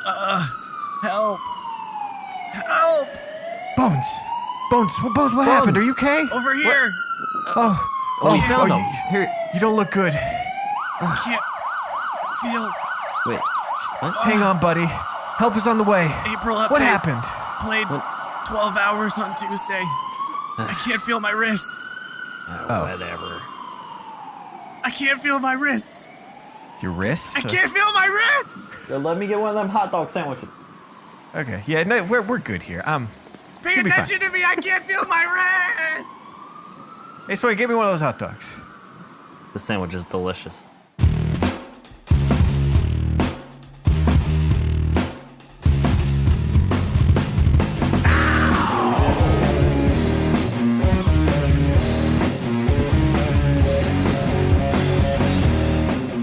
Help! Help! Bones, what happened? Are you okay? Over here! Oh, you found him. Here, you don't look good. I can't feel. Wait, what? Hang on, buddy. Help is on the way. April update. What happened? Played 12 hours on Tuesday. I can't feel my wrists. Whatever. I can't feel my wrists. Your wrists? I can't feel my wrists. Yo, let me get one of them hot dog sandwiches. Okay, yeah, no, we're good here. Pay You'll be attention to me. I can't feel my wrists. Hey, Sway, give me one of those hot dogs. The sandwich is delicious.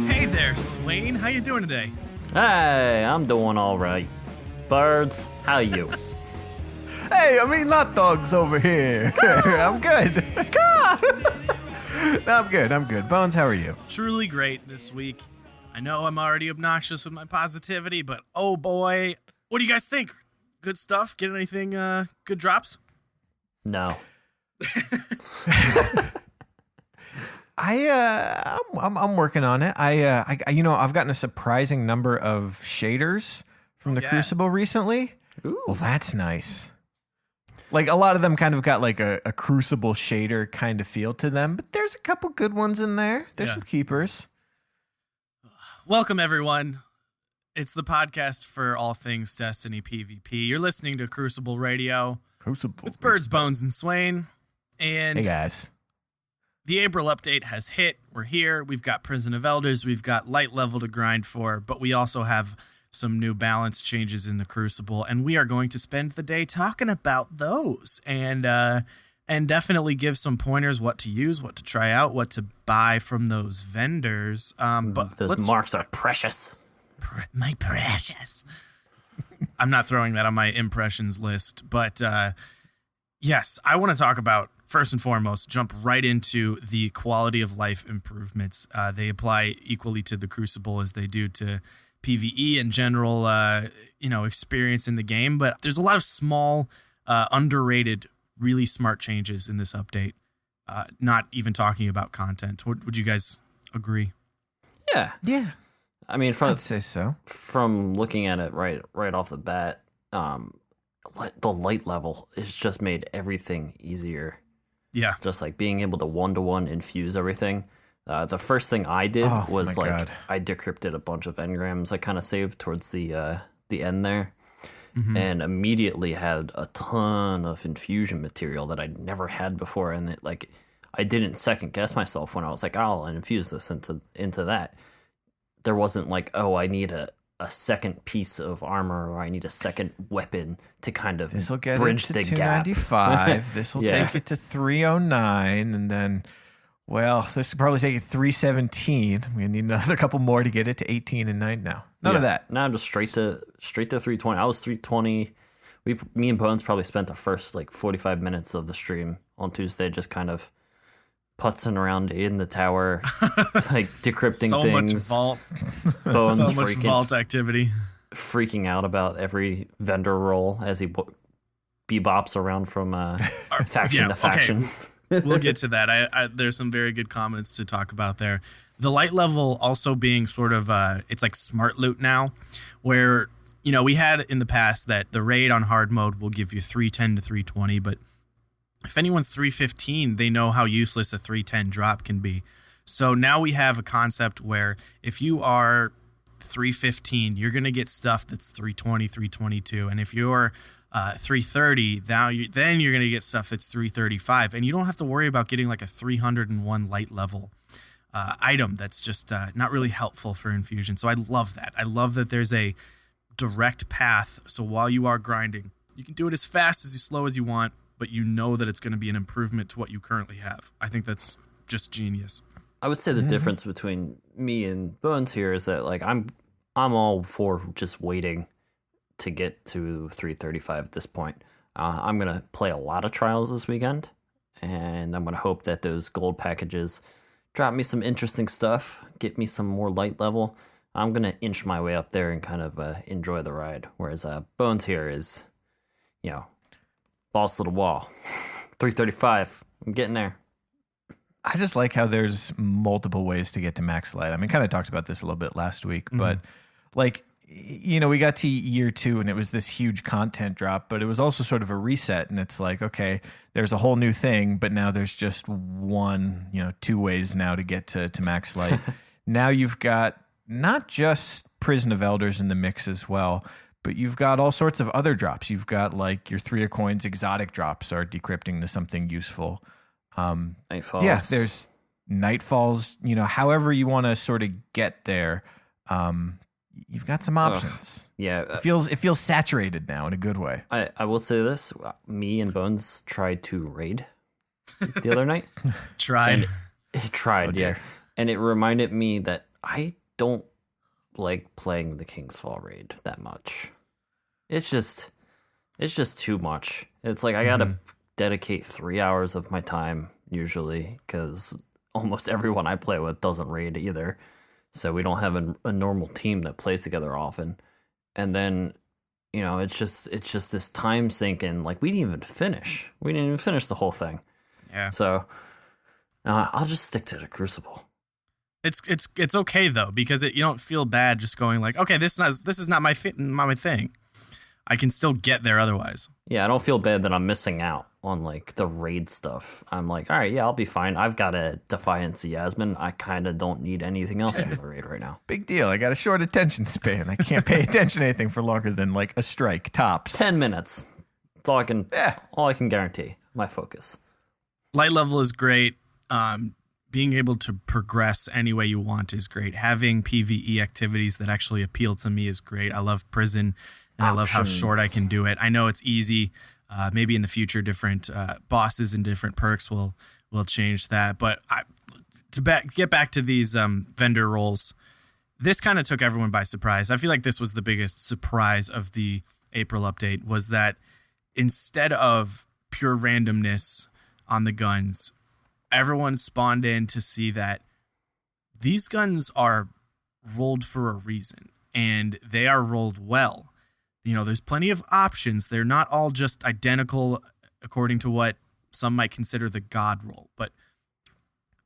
Hey there, Swain. How you doing today? Hey, I'm doing all right. Birds, how you? Hey, I'm eating hot dogs over here. I'm good. No, I'm good. Bones, how are you? Truly great this week. I know I'm already obnoxious with my positivity, but oh boy, what do you guys think? Good stuff? Get anything good drops? No. I'm working on it. I've gotten a surprising number of shaders from the Crucible recently. Ooh. Well, that's nice. Like, a lot of them kind of got like a Crucible shader kind of feel to them, but there's a couple good ones in there. There's some keepers. Welcome, everyone. It's the podcast for all things Destiny PvP. You're listening to Crucible Radio with Birds, Bones, and Swain. And hey, guys. The April update has hit. We're here. We've got Prison of Elders. We've got light level to grind for, but we also have some new balance changes in the Crucible, and we are going to spend the day talking about those and definitely give some pointers what to use, what to try out, what to buy from those vendors. But those marks are precious. My precious. I'm not throwing that on my impressions list, but yes, I want to talk about, first and foremost, jump right into the quality of life improvements. They apply equally to the Crucible as they do to PvE and general, experience in the game. But there's a lot of small, underrated, really smart changes in this update. Not even talking about content. Would you guys agree? Yeah. I mean, I'd say so. From looking at it right off the bat, the light level has just made everything easier. Yeah. Just like being able to one-to-one infuse everything. The first thing I did was I decrypted a bunch of engrams I kind of saved towards the end there, and immediately had a ton of infusion material that I'd never had before, and I didn't second guess myself when I was like, I'll infuse this into that. There wasn't like, oh, I need a second piece of armor or I need a second weapon to kind of bridge the gap. This will get it to 295. This will take it to 309, and then. Well, this will probably take it 317. We need another couple more to get it to 18 and 9 now. None of that. Now just straight to 320. I was 320. Me and Bones probably spent the first 45 minutes of the stream on Tuesday just kind of putzing around in the tower, decrypting things. So much vault. Bones so much vault activity. Freaking out about every vendor roll as he bebops around from faction to faction. We'll get to that. There's some very good comments to talk about there. The light level also being sort of, it's like smart loot now, where, we had in the past that the raid on hard mode will give you 310 to 320, but if anyone's 315, they know how useless a 310 drop can be. So now we have a concept where if you are 315, you're going to get stuff that's 320, 322. And if you're 330, then you're going to get stuff that's 335. And you don't have to worry about getting like a 301 light level item that's just not really helpful for infusion. So I love that. I love that there's a direct path. So while you are grinding, you can do it as fast as slow as you want, but you know that it's going to be an improvement to what you currently have. I think that's just genius. I would say the difference between me and Bones here is that I'm all for just waiting to get to 335 at this point. I'm going to play a lot of trials this weekend, and I'm going to hope that those gold packages drop me some interesting stuff, get me some more light level, I'm going to inch my way up there and kind of enjoy the ride. Whereas Bones here is, balls to the wall. 335. I'm getting there. I just like how there's multiple ways to get to max light. I mean, kind of talked about this a little bit last week, but like, we got to year 2 and it was this huge content drop, but it was also sort of a reset. And it's like, okay, there's a whole new thing, but now there's just 2 ways now to get to max light. Now you've got not just Prison of Elders in the mix as well, but you've got all sorts of other drops. You've got like your 3 of Coins exotic drops are decrypting to something useful. Nightfalls. Yeah, there's Nightfalls, however you want to sort of get there. You've got some options. Yeah. It feels saturated now in a good way. I will say this. Me and Bones tried to raid the other night. Tried. Yeah. And it reminded me that I don't like playing the King's Fall raid that much. It's just too much. It's like I got to dedicate 3 hours of my time usually because almost everyone I play with doesn't raid either. So we don't have a normal team that plays together often. And then, it's just this time sink in. Like, we didn't even finish. The whole thing. Yeah. So I'll just stick to the Crucible. It's okay though, because you don't feel bad just going like, okay, this is not my thing. I can still get there otherwise. Yeah, I don't feel bad that I'm missing out on like the raid stuff. I'm like, all right, yeah, I'll be fine. I've got a Defiance Yasmin. I kind of don't need anything else from the raid right now. Big deal. I got a short attention span. I can't pay attention to anything for longer than like a strike tops. 10 minutes. That's all I can guarantee. My focus. Light level is great. Being able to progress any way you want is great. Having PvE activities that actually appeal to me is great. I love Prison, and I love how short I can do it. I know it's easy. Maybe in the future, different bosses and different perks will change that. But get back to these vendor roles, this kind of took everyone by surprise. I feel like this was the biggest surprise of the April update, was that instead of pure randomness on the guns, everyone spawned in to see that these guns are rolled for a reason, and they are rolled well. There's plenty of options. They're not all just identical according to what some might consider the God roll, but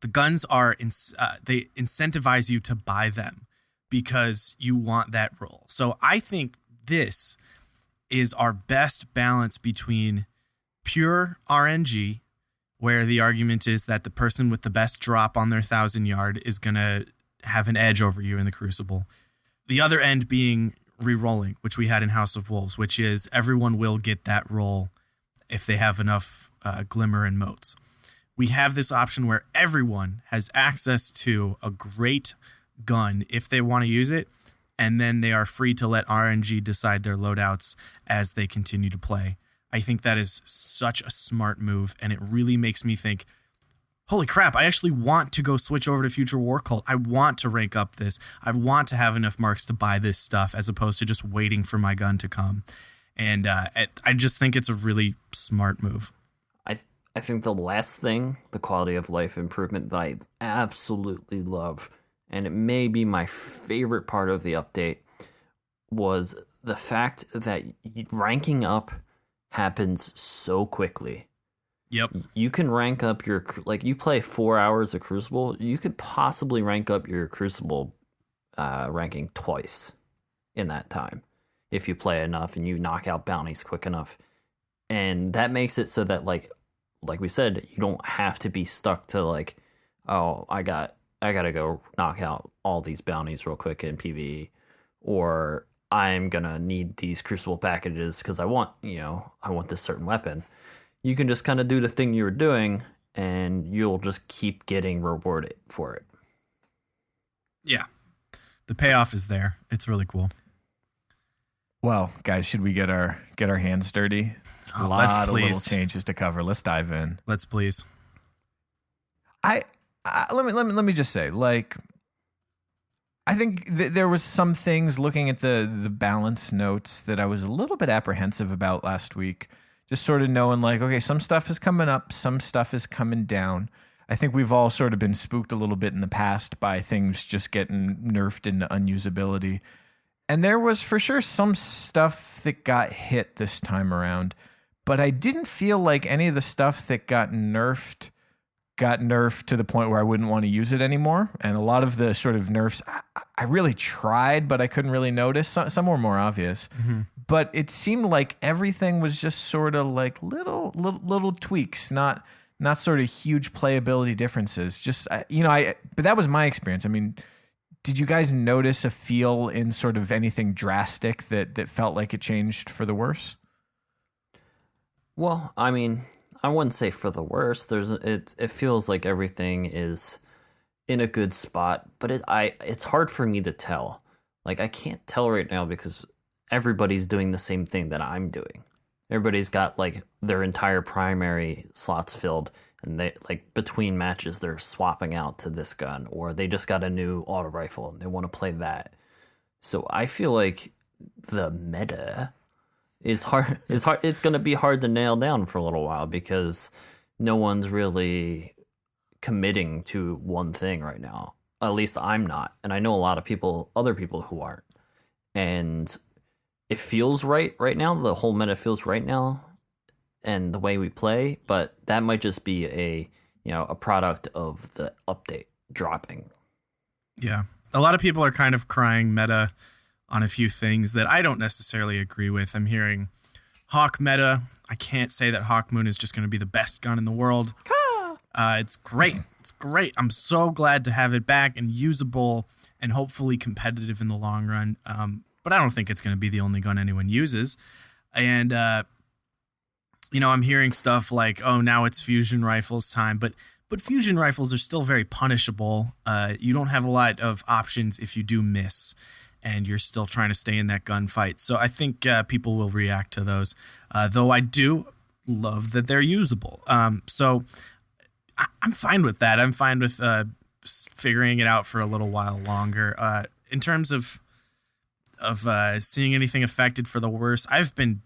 the guns are they incentivize you to buy them because you want that roll. So I think this is our best balance between pure RNG, where the argument is that the person with the best drop on their 1,000 yard is going to have an edge over you in the Crucible. The other end being re-rolling, which we had in House of Wolves, which is everyone will get that roll if they have enough glimmer and motes. We have this option where everyone has access to a great gun if they want to use it, and then they are free to let RNG decide their loadouts as they continue to play. I think that is such a smart move, and it really makes me think, holy crap, I actually want to go switch over to Future War Cult. I want to rank up this. I want to have enough marks to buy this stuff as opposed to just waiting for my gun to come. And I just think it's a really smart move. I think the last thing, the quality of life improvement that I absolutely love, and it may be my favorite part of the update, was the fact that ranking up happens so quickly. Yep. You can rank up your, like, you play 4 hours of Crucible, you could possibly rank up your Crucible ranking twice in that time if you play enough and you knock out bounties quick enough. And that makes it so that, like we said, you don't have to be stuck to like, oh, I gotta go knock out all these bounties real quick in PvE, or I'm gonna need these Crucible packages because I want this certain weapon. You can just kind of do the thing you were doing, and you'll just keep getting rewarded for it. Yeah, the payoff is there. It's really cool. Well, guys, should we get our hands dirty? A lot of little changes to cover. Let's dive in. Let's please. Let me just say, like, I think there was some things looking at the balance notes that I was a little bit apprehensive about last week. Just sort of knowing, like, okay, some stuff is coming up, some stuff is coming down. I think we've all sort of been spooked a little bit in the past by things just getting nerfed into unusability. And there was for sure some stuff that got hit this time around, but I didn't feel like any of the stuff that got nerfed to the point where I wouldn't want to use it anymore. And a lot of the sort of nerfs, I really tried, but I couldn't really notice. Some were more obvious. Mm-hmm. But it seemed like everything was just sort of like little tweaks, not sort of huge playability differences. Just, but that was my experience. I mean, did you guys notice a feel in sort of anything drastic that felt like it changed for the worse? Well, I mean, I wouldn't say for the worse. It feels like everything is in a good spot, but it's hard for me to tell. Like, I can't tell right now because everybody's doing the same thing that I'm doing. Everybody's got like their entire primary slots filled, and they like between matches they're swapping out to this gun, or they just got a new auto rifle and they want to play that. So I feel like the meta is hard. It's going to be hard to nail down for a little while because no one's really committing to one thing right now. At least I'm not, and I know a lot of other people who aren't. And it feels right now. The whole meta feels right now, and the way we play. But that might just be a product of the update dropping. Yeah, a lot of people are kind of crying meta on a few things that I don't necessarily agree with. I'm hearing Hawk meta. I can't say that Hawk Moon is just going to be the best gun in the world. It's great. It's great. I'm so glad to have it back and usable and hopefully competitive in the long run. But I don't think it's going to be the only gun anyone uses. And, I'm hearing stuff like, oh, now it's fusion rifles time. But fusion rifles are still very punishable. You don't have a lot of options if you do miss, and you're still trying to stay in that gunfight. So I think people will react to those, though I do love that they're usable. So I'm fine with that. I'm fine with figuring it out for a little while longer. In terms of seeing anything affected for the worse, I've been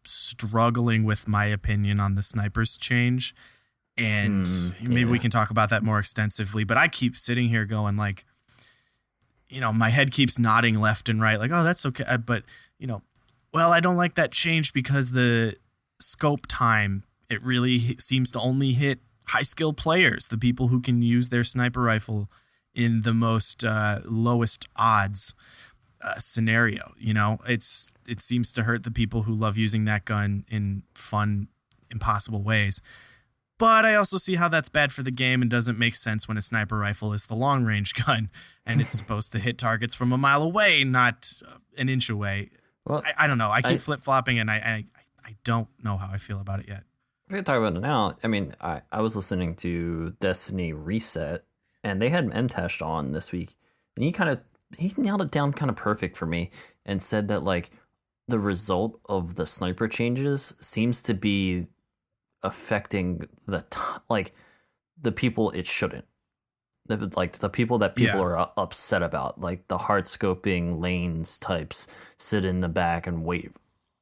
struggling with my opinion on the snipers change, and maybe we can talk about that more extensively. But I keep sitting here going like, my head keeps nodding left and right, like, oh, that's okay. But, I don't like that change because the scope time, it really seems to only hit high skill players, the people who can use their sniper rifle in the most lowest odds scenario. It seems to hurt the people who love using that gun in fun, impossible ways. But I also see how that's bad for the game and doesn't make sense when a sniper rifle is the long range gun and it's supposed to hit targets from a mile away, not an inch away. Well, I don't know. I keep flip flopping, and I don't know how I feel about it yet. We can talk about it now. I mean, I was listening to Destiny Reset, and they had Mtash on this week, and he nailed it down kind of perfect for me, and said that like the result of the sniper changes seems to be affecting the people it shouldn't. The people that people are upset about, like the hard scoping lanes types sit in the back and wait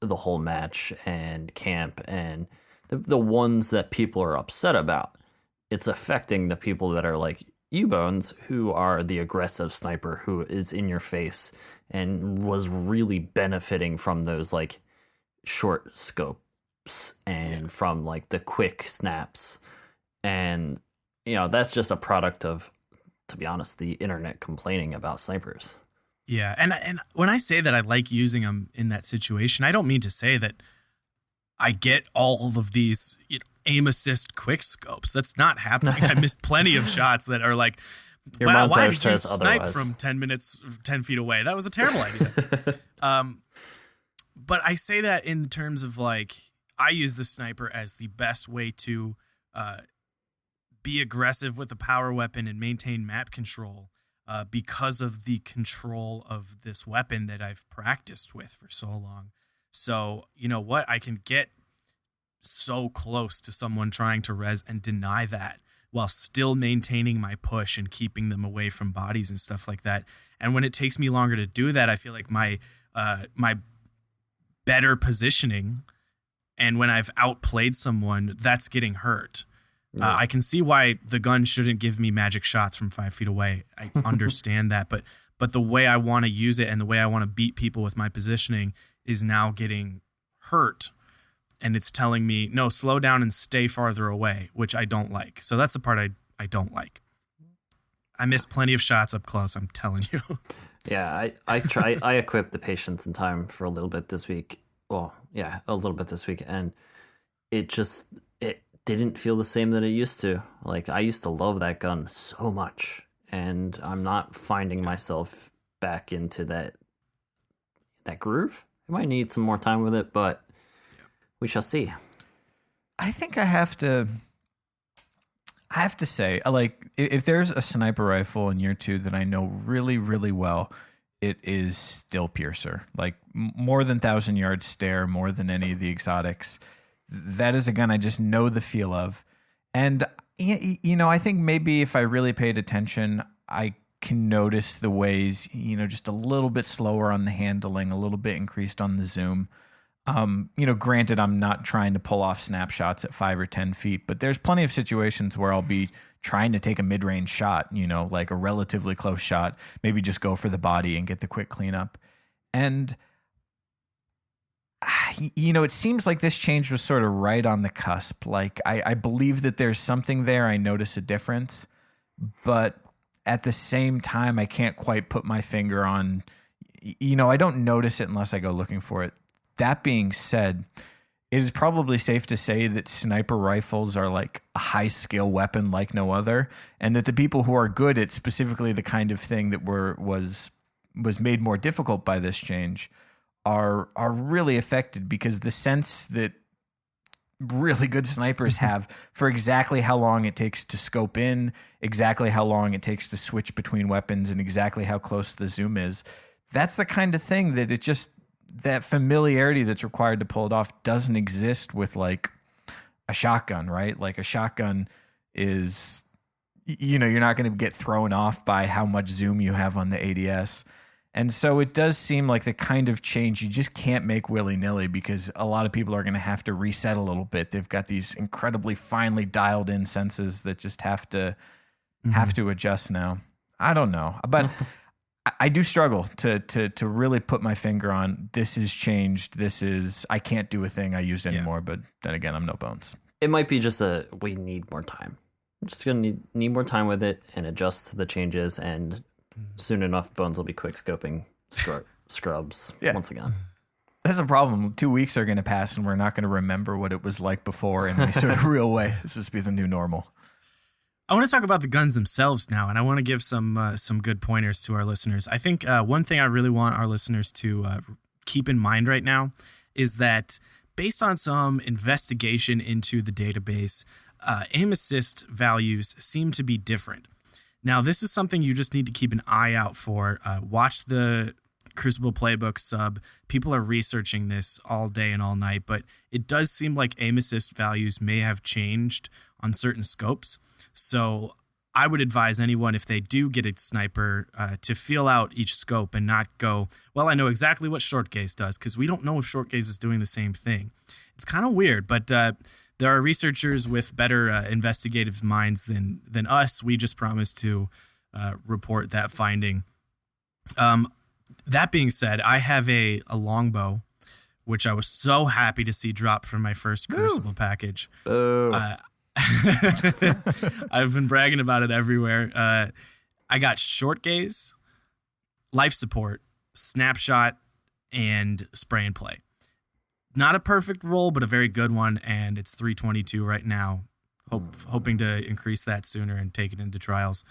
the whole match and camp, and the ones that people are upset about, it's affecting the people that are like U-Bones, who are the aggressive sniper who is in your face and was really benefiting from those like short scopes and from like the quick snaps. And that's just a product of, to be honest, the internet complaining about snipers. Yeah, and when I say that I like using them in that situation, I don't mean to say that I get all of these aim assist quick scopes. That's not happening. I missed plenty of shots that are like, wow, why did you snipe from 10 feet away? That was a terrible idea. But I say that in terms of like, I use the sniper as the best way to be aggressive with a power weapon and maintain map control because of the control of this weapon that I've practiced with for so long. So, you know what? I can get so close to someone trying to res and deny that while still maintaining my push and keeping them away from bodies and stuff like that. And when it takes me longer to do that, I feel like my better positioning, and when I've outplayed someone, that's getting hurt. I can see why the gun shouldn't give me magic shots from 5 feet away. I understand that, but the way I want to use it and the way I want to beat people with my positioning is now getting hurt, and it's telling me, no, slow down and stay farther away, which I don't like. So that's the part I don't like. I missed plenty of shots up close, I'm telling you. Yeah, I equipped the Patience in Time for a little bit this week. Well, yeah, a little bit this week, and it didn't feel the same that it used to. Like, I used to love that gun so much, and I'm not finding myself back into that groove. I might need some more time with it, but we shall see. I think I have to say, like, if there's a sniper rifle in year 2 that I know really, really well, it is still Piercer. Like, more than 1,000-yard stare, more than any of the exotics. That is a gun I just know the feel of. And, I think maybe if I really paid attention, I can notice the ways, just a little bit slower on the handling, a little bit increased on the zoom. Granted, I'm not trying to pull off snapshots at 5 or 10 feet, but there's plenty of situations where I'll be trying to take a mid-range shot, like a relatively close shot, maybe just go for the body and get the quick cleanup. And it seems like this change was sort of right on the cusp. Like, I believe that there's something there. I notice a difference, but at the same time, I can't quite put my finger on, I don't notice it unless I go looking for it. That being said, it is probably safe to say that sniper rifles are like a high skill weapon like no other, and that the people who are good at specifically the kind of thing that was made more difficult by this change are really affected, because the sense that really good snipers have for exactly how long it takes to scope in, exactly how long it takes to switch between weapons, and exactly how close the zoom is, that's the kind of thing that that familiarity that's required to pull it off doesn't exist with like a shotgun, right? Like, a shotgun is, you're not going to get thrown off by how much zoom you have on the ADS. And so it does seem like the kind of change you just can't make willy-nilly, because a lot of people are going to have to reset a little bit. They've got these incredibly finely dialed in senses that just have to adjust now. I don't know, but I do struggle to really put my finger on, this is changed. I can't do a thing I used anymore. Yeah. But then again, I'm no bones. It might be just we need more time. I'm just going to need more time with it and adjust to the changes, and soon enough, Bones will be quick scoping scrubs once again. That's a problem. 2 weeks are going to pass, and we're not going to remember what it was like before in any sort of real way. This will just be the new normal. I want to talk about the guns themselves now, and I want to give some good pointers to our listeners. I think one thing I really want our listeners to keep in mind right now is that, based on some investigation into the database, aim assist values seem to be different. Now, this is something you just need to keep an eye out for. Watch the Crucible Playbook sub. People are researching this all day and all night, but it does seem like aim assist values may have changed on certain scopes. So I would advise anyone, if they do get a sniper, to feel out each scope and not go, well, I know exactly what short gaze does, because we don't know if short gaze is doing the same thing. It's kind of weird, but there are researchers with better investigative minds than us. We just promise to report that finding. That being said, I have a longbow, which I was so happy to see drop from my first Crucible package. I've been bragging about it everywhere. I got short gaze, life support, snapshot, and spray and play. Not a perfect roll, but a very good one, and it's 322 right now. Hoping to increase that sooner and take it into trials.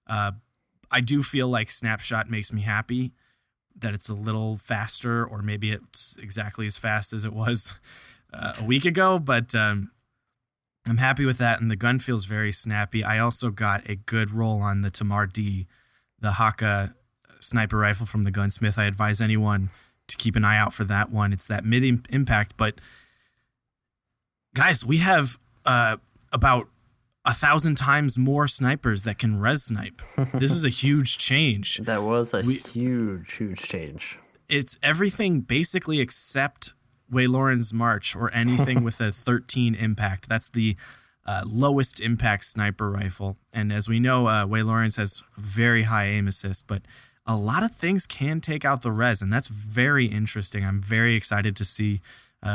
I do feel like snapshot makes me happy, that it's a little faster, or maybe it's exactly as fast as it was a week ago, but I'm happy with that, and the gun feels very snappy. I also got a good roll on the Tamar D, the Haka sniper rifle from the gunsmith. I advise anyone to keep an eye out for that one. It's that mid-impact, but guys, we have about 1,000 times more snipers that can res snipe. This is a huge change. That was a huge change. It's everything basically except Waylorn's March or anything with a 13 impact. That's the lowest impact sniper rifle. And as we know, Way Lawrence has very high aim assist, but a lot of things can take out the res, and that's very interesting. I'm very excited to see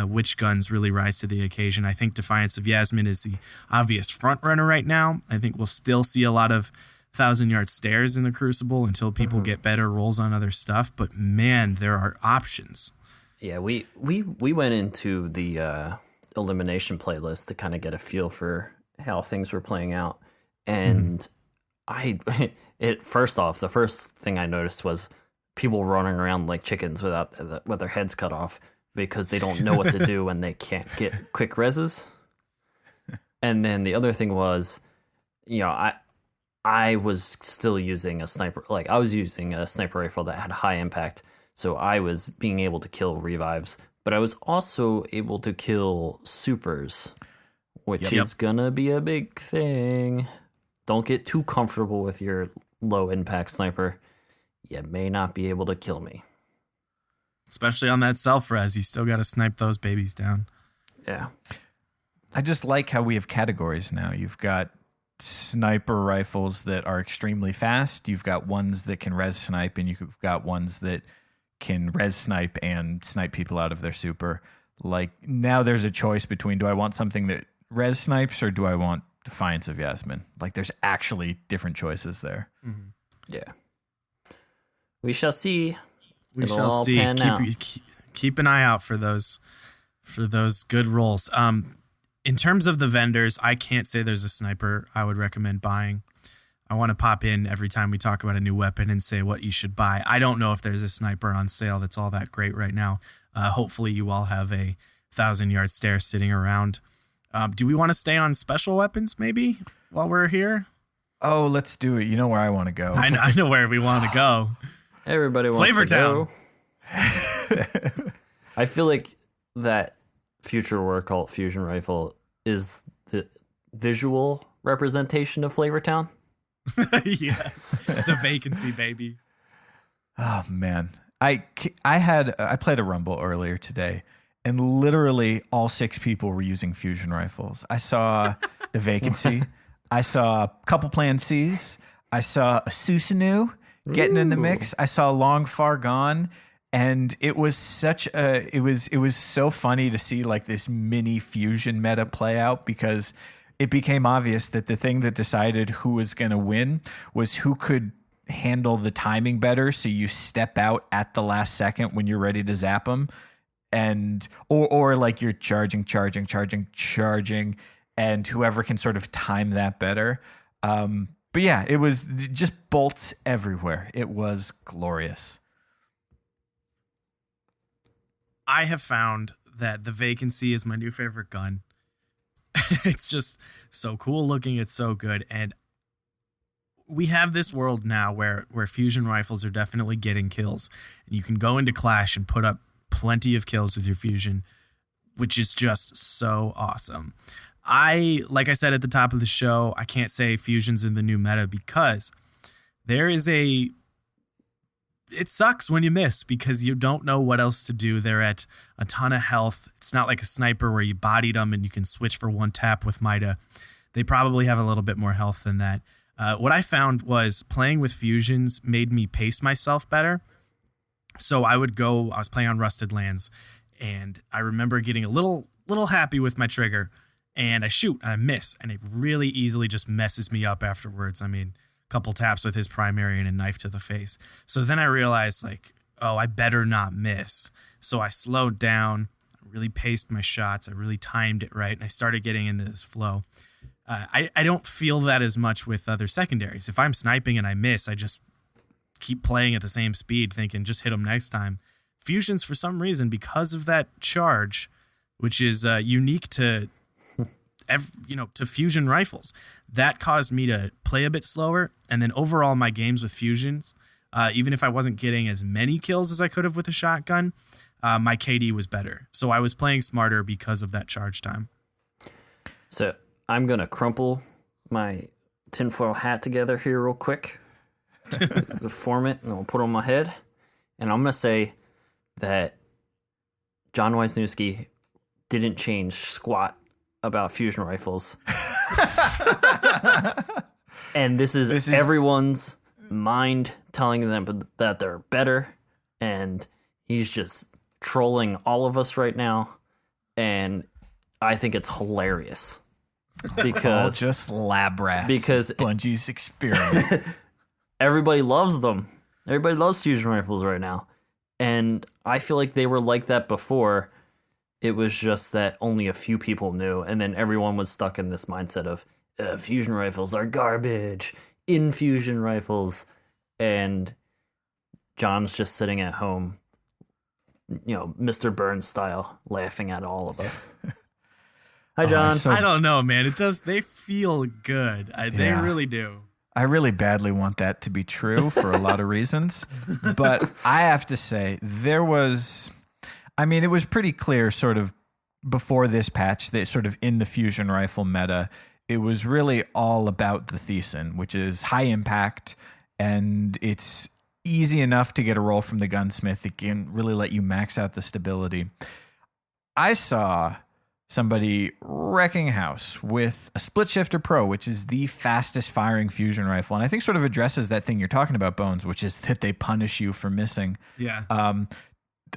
which guns really rise to the occasion. I think Defiance of Yasmin is the obvious front runner right now. I think we'll still see a lot of 1,000-yard stairs in the Crucible until people get better rolls on other stuff. But man, there are options. Yeah, we went into the elimination playlist to kind of get a feel for how things were playing out, and first off, the first thing I noticed was people running around like chickens with their heads cut off because they don't know what to do when they can't get quick reses. And then the other thing was, I was still using a sniper, like I was using a sniper rifle that had high impact, so I was being able to kill revives, but I was also able to kill supers, which is gonna be a big thing. Don't get too comfortable with your low impact sniper. You may not be able to kill me. Especially on that self-res, you still got to snipe those babies down. Yeah. I just like how we have categories now. You've got sniper rifles that are extremely fast. You've got ones that can res snipe, and you've got ones that can res snipe and snipe people out of their super. Like, now there's a choice between, do I want something that res snipes or do I want Defiance of Yasmin? Like, there's actually different choices there. Mm-hmm. Yeah. We shall see. We shall see. Keep an eye out for those good rolls. In terms of the vendors, I can't say there's a sniper I would recommend buying. I want to pop in every time we talk about a new weapon and say what you should buy. I don't know if there's a sniper on sale that's all that great right now. Hopefully you all have a 1,000-yard stare sitting around. Do we want to stay on special weapons maybe while we're here? Oh, let's do it. You know where I want to go. I know where we want to go. Everybody wants Flavor to Town. Go. I feel like that future war cult fusion rifle is the visual representation of Flavor Town. Yes, the vacancy, baby. Oh man, I played a rumble earlier today, and literally all 6 people were using fusion rifles. I saw the vacancy. I saw a couple Plan Cs. I saw a Susanu getting in the mix. I saw Long Far Gone, and it was it was so funny to see like this mini fusion meta play out, because it became obvious that the thing that decided who was going to win was who could handle the timing better. So you step out at the last second when you're ready to zap them, and or like you're charging, and whoever can sort of time that better. But yeah, it was just bolts everywhere. It was glorious. I have found that the vacancy is my new favorite gun. It's just so cool looking. It's so good. And we have this world now where fusion rifles are definitely getting kills. And you can go into Clash and put up plenty of kills with your fusion, which is just so awesome. Like I said at the top of the show, I can't say fusion's in the new meta because it sucks when you miss because you don't know what else to do. They're at a ton of health. It's not like a sniper where you bodied them and you can switch for one tap with Mida. They probably have a little bit more health than that. What I found was playing with fusions made me pace myself better. So I was playing on Rusted Lands, and I remember getting a little happy with my trigger, and I shoot and I miss, and it really easily just messes me up afterwards. I mean, couple taps with his primary and a knife to the face. So then I realized, like, oh, I better not miss. So I slowed down, I really paced my shots, I really timed it right, and I started getting into this flow. I don't feel that as much with other secondaries. If I'm sniping and I miss, I just keep playing at the same speed, thinking just hit them next time. Fusions, for some reason, because of that charge, which is unique to fusion rifles, that caused me to play a bit slower. And then overall, my games with fusions, even if I wasn't getting as many kills as I could have with a shotgun, my KD was better. So I was playing smarter because of that charge time. So I'm going to crumple my tinfoil hat together here real quick, form it, and I'll put it on my head. And I'm going to say that John Wisniewski didn't change squat about fusion rifles. And this is everyone's mind telling them that they're better, and he's just trolling all of us right now, and I think it's hilarious. Because all just lab rats. Because Bungie's experiment. Everybody loves them. Everybody loves fusion rifles right now. And I feel like they were like that before. It was just that only a few people knew, and then everyone was stuck in this mindset of fusion rifles are garbage, infusion rifles, and John's just sitting at home, Mr. Burns style, laughing at all of us. Hi, John. I don't know, man. They feel good. They really do. I really badly want that to be true for a lot of reasons. But I have to say, it was pretty clear sort of before this patch that sort of in the fusion rifle meta, it was really all about the Thiessen, which is high impact, and it's easy enough to get a roll from the gunsmith. It can really let you max out the stability. I saw somebody wrecking house with a Split Shifter Pro, which is the fastest firing fusion rifle. And I think sort of addresses that thing you're talking about, Bones, which is that they punish you for missing. Yeah.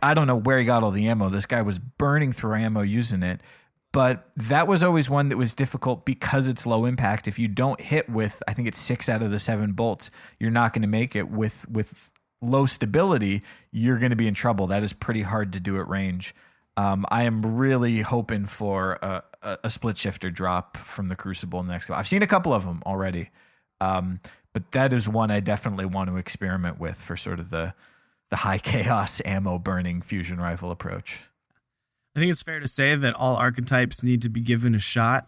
I don't know where he got all the ammo. This guy was burning through ammo using it. But that was always one that was difficult because it's low impact. If you don't hit with, I think it's 6 out of the 7 bolts, you're not going to make it. With low stability, you're going to be in trouble. That is pretty hard to do at range. I am really hoping for a split shifter drop from the Crucible in the next couple. I've seen a couple of them already, but that is one I definitely want to experiment with for sort of the high chaos ammo burning fusion rifle approach. I think it's fair to say that all archetypes need to be given a shot.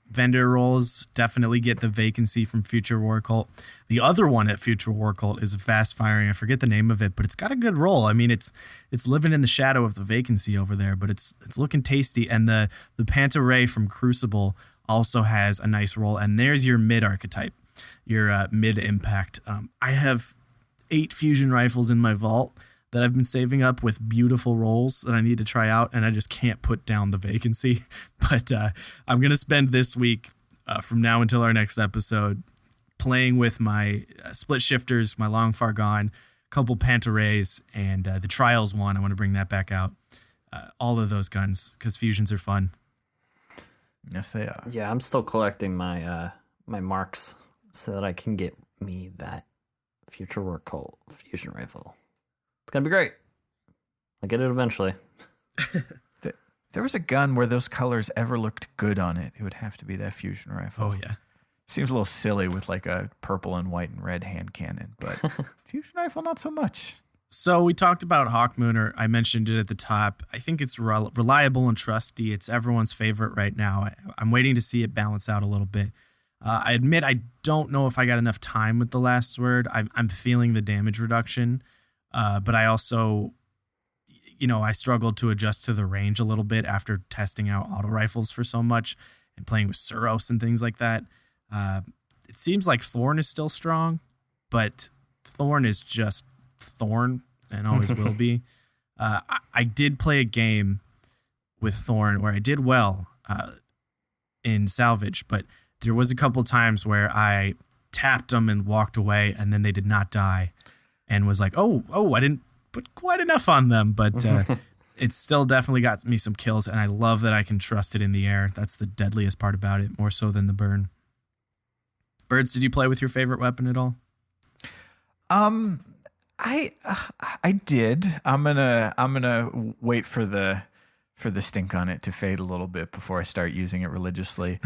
Vendor roles definitely get the vacancy from Future War Cult. The other one at Future War Cult is a fast firing. I forget the name of it, but it's got a good role. I mean, it's living in the shadow of the vacancy over there, but it's looking tasty. And the Panta Ray from Crucible also has a nice role. And there's your mid archetype, your mid impact. I have 8 fusion rifles in my vault that I've been saving up with beautiful rolls that I need to try out, and I just can't put down the vacancy. But I'm going to spend this week, from now until our next episode, playing with my split shifters, my Long Far Gone, a couple Panta Rays, and the Trials one. I want to bring that back out. All of those guns, because fusions are fun. Yes, they are. Yeah, I'm still collecting my my marks so that I can get me that Future War Cult fusion rifle. It's going to be great. I'll get it eventually. There was a gun where those colors ever looked good on it. It would have to be that fusion rifle. Oh, yeah. Seems a little silly with like a purple and white and red hand cannon, but fusion rifle, not so much. So we talked about Hawkmoon, or I mentioned it at the top. I think it's reliable and trusty. It's everyone's favorite right now. I'm waiting to see it balance out a little bit. I admit I don't know if I got enough time with the last sword. I'm feeling the damage reduction. But I also, I struggled to adjust to the range a little bit after testing out auto rifles for so much and playing with Suros and things like that. It seems like Thorn is still strong, but Thorn is just Thorn and always will be. I did play a game with Thorn where I did well in salvage, but there was a couple times where I tapped them and walked away, and then they did not die. And was like, oh, I didn't put quite enough on them, but it still definitely got me some kills, and I love that I can trust it in the air. That's the deadliest part about it, more so than the burn. Birds, did you play with your favorite weapon at all? I did. I'm gonna wait for the stink on it to fade a little bit before I start using it religiously.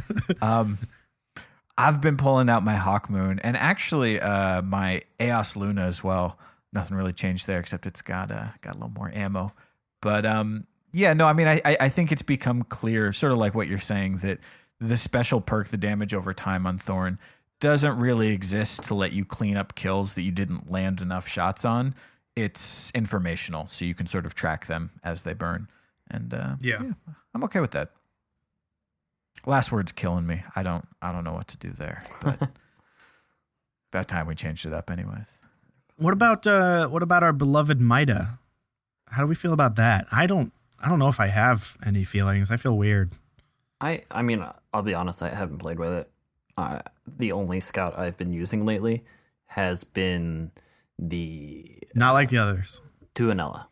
I've been pulling out my Hawkmoon and actually my Eos Luna as well. Nothing really changed there except it's got a little more ammo. But I think it's become clear, sort of like what you're saying, that the special perk, the damage over time on Thorn, doesn't really exist to let you clean up kills that you didn't land enough shots on. It's informational, so you can sort of track them as they burn. And I'm okay with that. Last word's killing me. I don't know what to do there, but about time we changed it up anyways. What about our beloved Mida? How do we feel about that? I don't know if I have any feelings. I feel weird. I mean, I'll be honest, I haven't played with it. The only scout I've been using lately has been the Not like the others. Tuanella.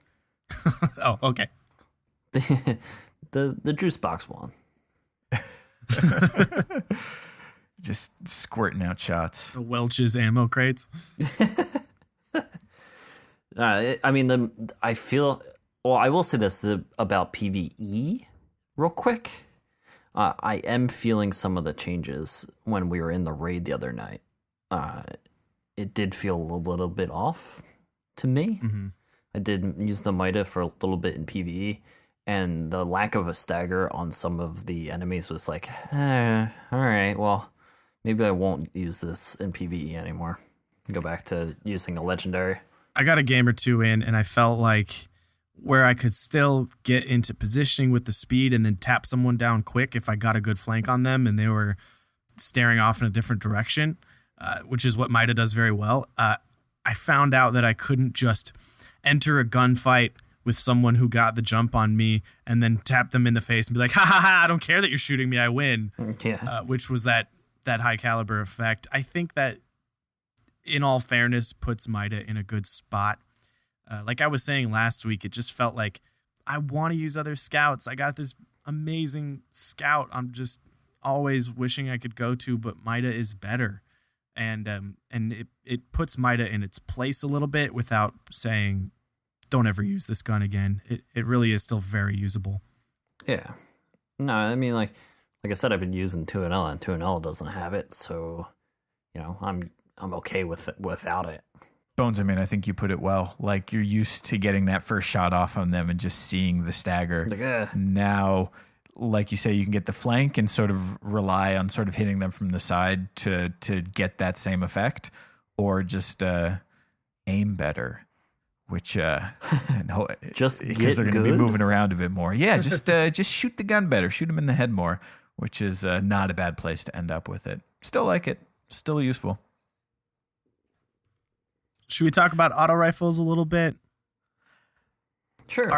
Oh, okay. The juice box one. Just squirting out shots. The Welch's ammo crates. I mean, I feel. Well, I will say this about PvE real quick. I am feeling some of the changes when we were in the raid the other night. It did feel a little bit off to me. Mm-hmm. I did use the Mida for a little bit in PvE, and the lack of a stagger on some of the enemies was like, all right, well, maybe I won't use this in PvE anymore. Go back to using a legendary. I got a game or two in, and I felt like where I could still get into positioning with the speed and then tap someone down quick if I got a good flank on them and they were staring off in a different direction, which is what Mida does very well. I found out that I couldn't just enter a gunfight with someone who got the jump on me and then tap them in the face and be like, ha ha ha, I don't care that you're shooting me, I win. Yeah. Which was that high caliber effect. I think that, in all fairness, puts Mida in a good spot. Like I was saying last week, it just felt like I want to use other scouts. I got this amazing scout I'm just always wishing I could go to, but Mida is better. And it puts Mida in its place a little bit without saying, don't ever use this gun again. It really is still very usable. Yeah. No, I mean, like I said, I've been using Tuanella, and Tuanella doesn't have it, so, I'm okay with it without it. Bones, I mean, I think you put it well. Like, you're used to getting that first shot off on them and just seeing the stagger. Now, like you say, you can get the flank and sort of rely on sort of hitting them from the side to get that same effect, or just aim better, which just because they're going to be moving around a bit more. Yeah, just shoot the gun better, shoot them in the head more, which is not a bad place to end up with it. Still like it, still useful. Should we talk about auto rifles a little bit? Sure.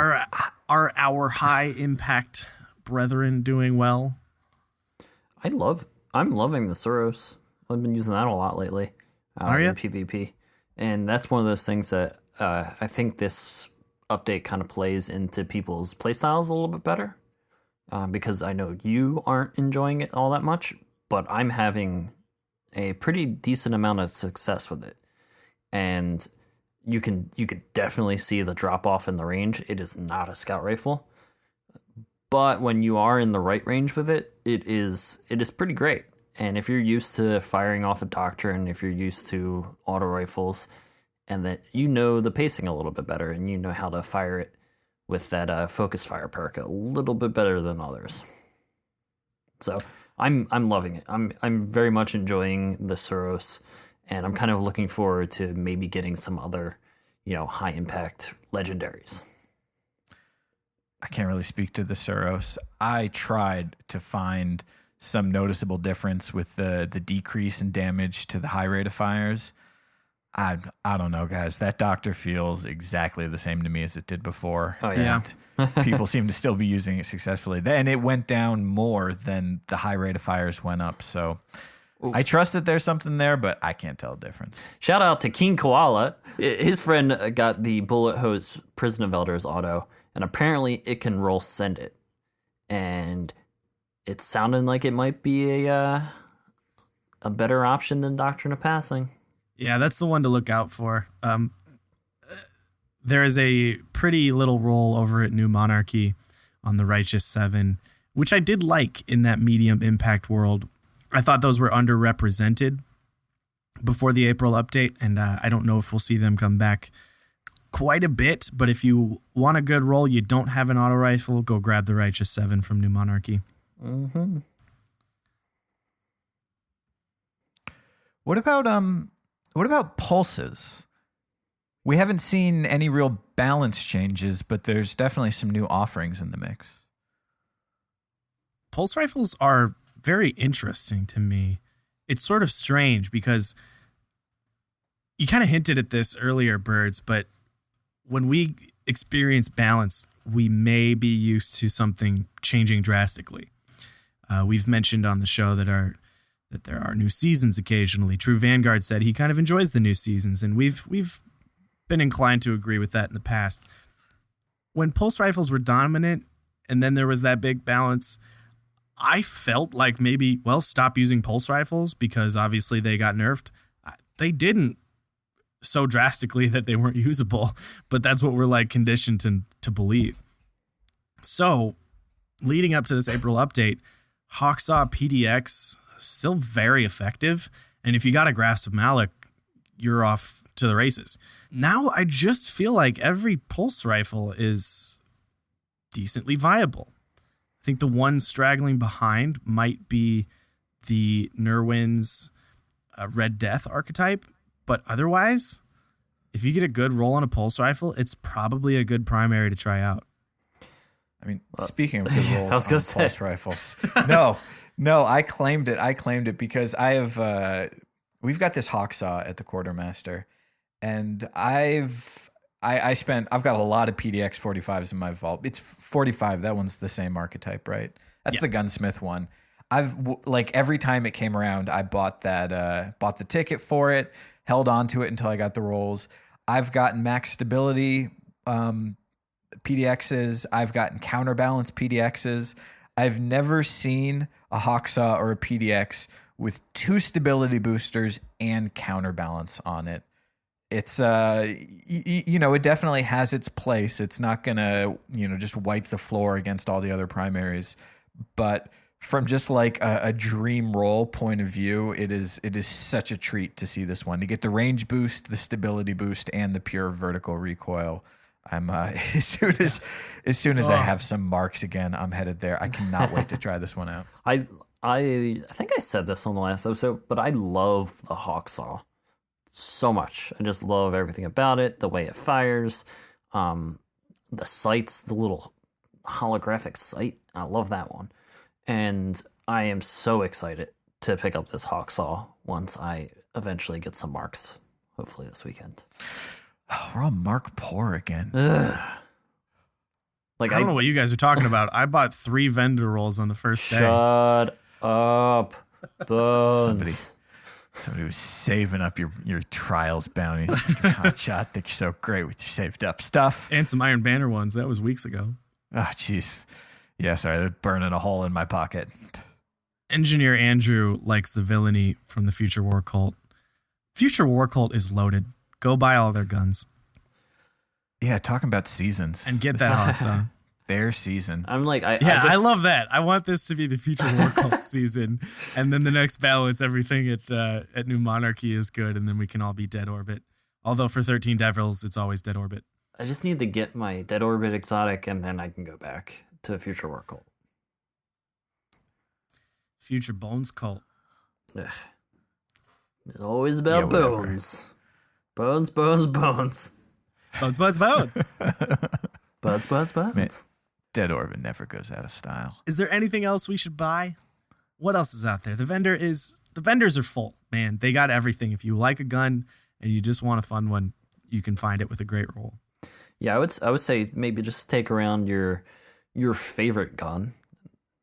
Are our high impact brethren doing well? I'm loving the Suros. I've been using that a lot lately. Are you? In PvP. And that's one of those things that I think this update kind of plays into people's playstyles a little bit better. Because I know you aren't enjoying it all that much, but I'm having a pretty decent amount of success with it. And you could definitely see the drop off in the range. It is not a scout rifle, but when you are in the right range with it, it is pretty great. And if you're used to firing off a doctrine, if you're used to auto rifles, and that the pacing a little bit better, and you know how to fire it with that focus fire perk a little bit better than others. So I'm loving it. I'm very much enjoying the Suros. And I'm kind of looking forward to maybe getting some other, high impact legendaries. I can't really speak to the Suros. I tried to find some noticeable difference with the decrease in damage to the high rate of fires. I don't know, guys. That doctor feels exactly the same to me as it did before. Oh, yeah. And people seem to still be using it successfully. And it went down more than the high rate of fires went up. So I trust that there's something there, but I can't tell the difference. Shout out to King Koala. His friend got the Bullet Hose Prison of Elders auto, and apparently it can roll send it. And it's sounding like it might be a better option than Doctrine of Passing. Yeah, that's the one to look out for. There is a pretty little roll over at New Monarchy on the Righteous 7, which I did like in that medium impact world. I thought those were underrepresented before the April update, and I don't know if we'll see them come back quite a bit, but if you want a good roll, you don't have an auto rifle, go grab the Righteous 7 from New Monarchy. Mm-hmm. What about pulses? We haven't seen any real balance changes, but there's definitely some new offerings in the mix. Pulse rifles are very interesting to me. It's sort of strange because you kind of hinted at this earlier, Birds, but when we experience balance, we may be used to something changing drastically. We've mentioned on the show that there are new seasons occasionally. True Vanguard said he kind of enjoys the new seasons, and we've been inclined to agree with that in the past. When pulse rifles were dominant, and then there was that big balance, I felt like maybe, stop using pulse rifles because obviously they got nerfed. They didn't so drastically that they weren't usable, but that's what we're like conditioned to believe. So leading up to this April update, Hawksaw PDX still very effective. And if you got a grasp of Malik, you're off to the races. Now I just feel like every pulse rifle is decently viable. I think the one straggling behind might be the Nerwin's Red Death archetype, but otherwise, if you get a good roll on a pulse rifle, it's probably a good primary to try out. I mean, speaking of good rolls on pulse rifles, no, I claimed it because I have. We've got this Hawksaw at the Quartermaster, and I've got a lot of PDX 45s in my vault. It's 45. That one's the same archetype, right? That's the Gunsmith one. Every time it came around, I bought the ticket for it, held on to it until I got the rolls. I've gotten max stability PDXs. I've gotten counterbalance PDXs. I've never seen a Hawksaw or a PDX with 2 stability boosters and counterbalance on it. It's it definitely has its place. It's not gonna just wipe the floor against all the other primaries, but from just like a dream roll point of view, it is such a treat to see this one. To get the range boost, the stability boost, and the pure vertical recoil. I'm as soon as I have some marks again, I'm headed there. I cannot wait to try this one out. I think I said this on the last episode, but I love the Hawksaw so much. I just love everything about it, the way it fires, the sights, the little holographic sight. I love that one. And I am so excited to pick up this Hawksaw once I eventually get some marks, hopefully this weekend. Oh, we're on mark poor again. Ugh. I don't know what you guys are talking about. I bought 3 vendor rolls on the first day. Shut up, Bones. Somebody was saving up your trials bounty. Hot shot. Think you're so great with your saved up stuff. And some Iron Banner ones. That was weeks ago. Oh, jeez. Yeah, sorry. They're burning a hole in my pocket. Engineer Andrew likes the villainy from the Future War Cult. Future War Cult is loaded. Go buy all their guns. Yeah, talking about seasons. And get that Hawksaw. Their season. I'm like, I love that. I want this to be the Future War Cult season. And then the next balance, everything at New Monarchy is good, and then we can all be Dead Orbit. Although for 13 Devils, it's always Dead Orbit. I just need to get my Dead Orbit exotic, and then I can go back to Future War Cult. Future Bones Cult. Ugh. It's always about bones. Bones, bones, bones. Bones, bones, bones. Bones, bones, bones. Man, Dead Orbit never goes out of style. Is there anything else we should buy? What else is out there? The vendors are full, man. They got everything. If you like a gun and you just want a fun one, you can find it with a great roll. Yeah, I would say maybe just take around your favorite gun,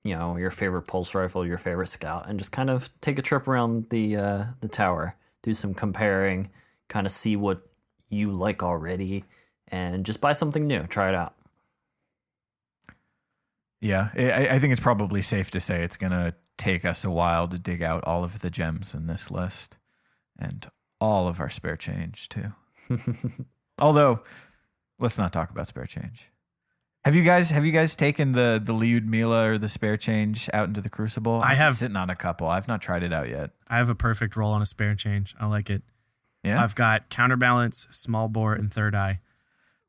your favorite pulse rifle, your favorite scout, and just kind of take a trip around the tower, do some comparing, kind of see what you like already, and just buy something new. Try it out. Yeah, I think it's probably safe to say it's going to take us a while to dig out all of the gems in this list and all of our spare change, too. Although, let's not talk about spare change. Have you guys taken the Liud Mila or the spare change out into the Crucible? I have. Sitting on a couple. I've not tried it out yet. I have a perfect roll on a spare change. I like it. Yeah. I've got counterbalance, small bore, and third eye.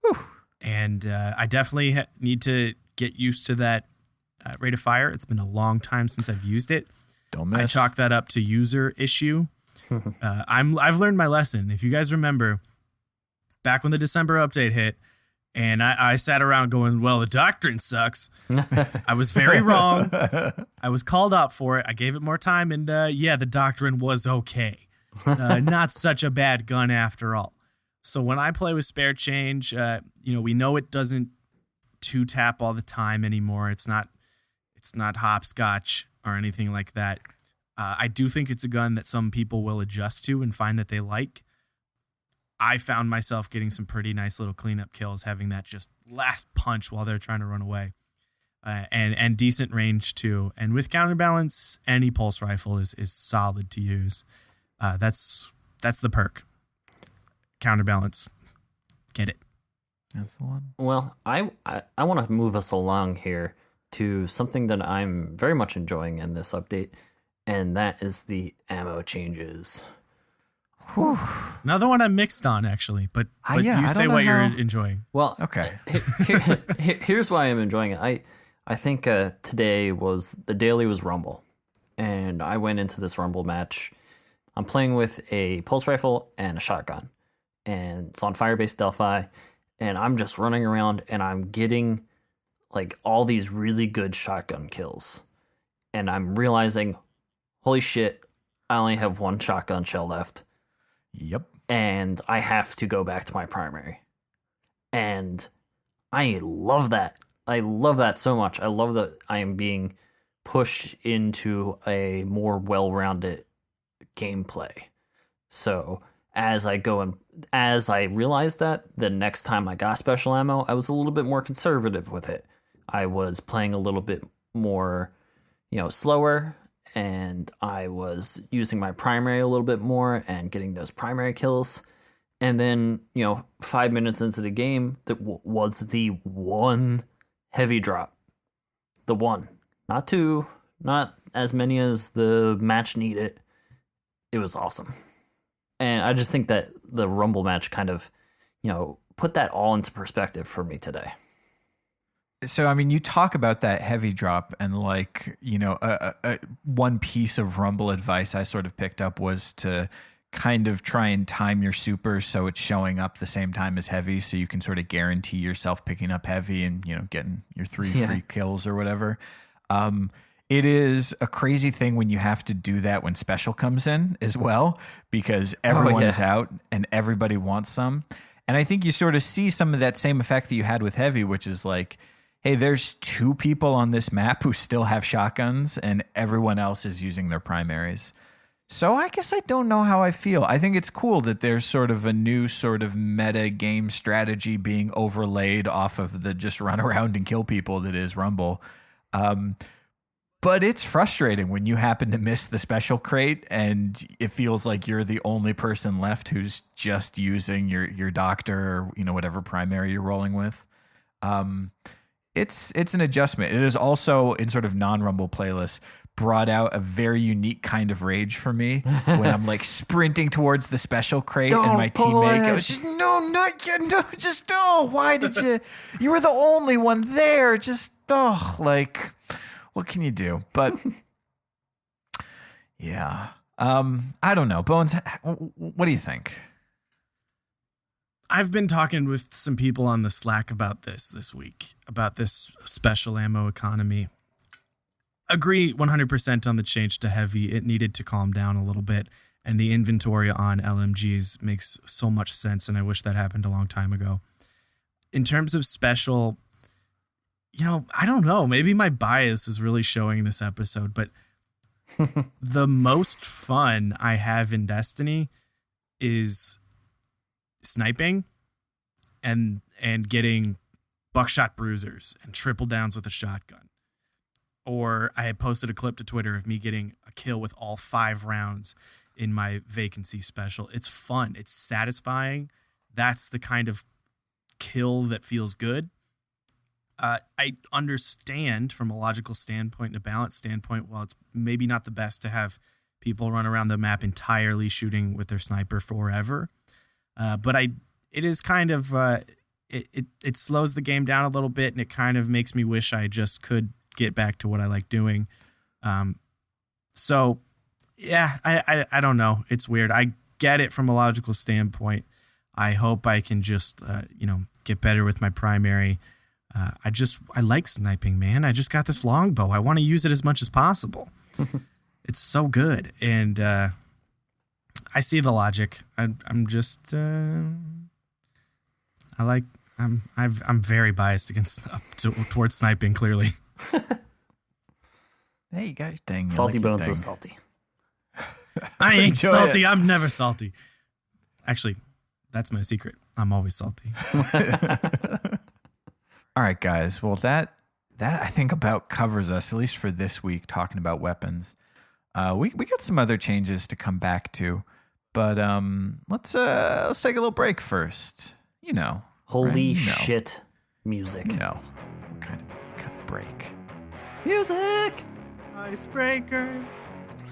Whew. And I definitely need to get used to that rate of fire. It's been a long time since I've used it. Don't miss. I chalk that up to user issue. I've learned my lesson. If you guys remember, back when the December update hit, and I sat around going, well, the doctrine sucks. I was very wrong. I was called up for it. I gave it more time, and the doctrine was okay. Not such a bad gun after all. So when I play with spare change, we know it doesn't 2-tap all the time anymore. It's not hopscotch. or anything like that. I do think it's a gun that some people will adjust to and find that they like. I found myself getting some pretty nice little cleanup kills, having that just last punch while they're trying to run away, and decent range too. And with counterbalance, any pulse rifle is solid to use. That's the perk. Counterbalance, get it. That's the one. Well, I want to move us along here to something that I'm very much enjoying in this update, and that is the ammo changes. Whew. Another one I'm mixed on, actually, but you say what you're enjoying. Well, okay. Here's why I'm enjoying it. I think today was the daily was Rumble, and I went into this Rumble match. I'm playing with a pulse rifle and a shotgun, and it's on Firebase Delphi, and I'm just running around, and I'm getting like all these really good shotgun kills, and I'm realizing, holy shit, I only have one shotgun shell left. Yep. And I have to go back to my primary. And I love that. I love that so much. I love that I am being pushed into a more well-rounded gameplay. So as I realized that, the next time I got special ammo, I was a little bit more conservative with it. I was playing a little bit more, slower, and I was using my primary a little bit more and getting those primary kills. And then, 5 minutes into the game, that was the one heavy drop. The one. Not two, not as many as the match needed. It was awesome. And I just think that the Rumble match kind of, put that all into perspective for me today. So, I mean, you talk about that heavy drop, and one piece of Rumble advice I sort of picked up was to kind of try and time your super so it's showing up the same time as heavy, so you can sort of guarantee yourself picking up heavy and, getting your 3 free kills or whatever. It is a crazy thing when you have to do that when special comes in as well, because everyone is out and everybody wants some. And I think you sort of see some of that same effect that you had with heavy, which is like, hey, there's 2 people on this map who still have shotguns and everyone else is using their primaries. So I guess I don't know how I feel. I think it's cool that there's sort of a new sort of meta game strategy being overlaid off of the just run around and kill people that is Rumble. But it's frustrating when you happen to miss the special crate and it feels like you're the only person left who's just using your doctor or, whatever primary you're rolling with. It's an adjustment. It is also, in sort of non-Rumble playlists, brought out a very unique kind of rage for me when I'm like sprinting towards the special crate and my teammate goes, just, no, not yet, no, just, oh, why did you were the only one there, just, oh, like, what can you do? But yeah, I don't know. Bones, what do you think? I've been talking with some people on the Slack about this week, about this special ammo economy. Agree 100% on the change to heavy. It needed to calm down a little bit, and the inventory on LMGs makes so much sense, and I wish that happened a long time ago. In terms of special, I don't know. Maybe my bias is really showing this episode, but the most fun I have in Destiny is sniping and getting buckshot bruisers and triple downs with a shotgun. Or I had posted a clip to Twitter of me getting a kill with all 5 rounds in my vacancy special. It's fun. It's satisfying. That's the kind of kill that feels good. I understand from a logical standpoint and a balance standpoint, while it's maybe not the best to have people run around the map entirely shooting with their sniper forever. But it is kind of, it slows the game down a little bit, and it kind of makes me wish I just could get back to what I like doing. So yeah, I don't know. It's weird. I get it from a logical standpoint. I hope I can just, get better with my primary. I like sniping, man. I just got this longbow. I want to use it as much as possible. It's so good. And, I see the logic. I'm just, I'm very biased towards sniping, clearly. Hey, you got your thing. Salty like your Bones thing. is salty. I ain't Enjoy salty. it. I'm never salty. Actually, that's my secret. I'm always salty. All right, guys. Well, that I think about covers us, at least for this week, talking about weapons. We got some other changes to come back to, but let's take a little break first. You know, Holy right? You know. shit, music. You know, what kind of break? Music. Icebreaker.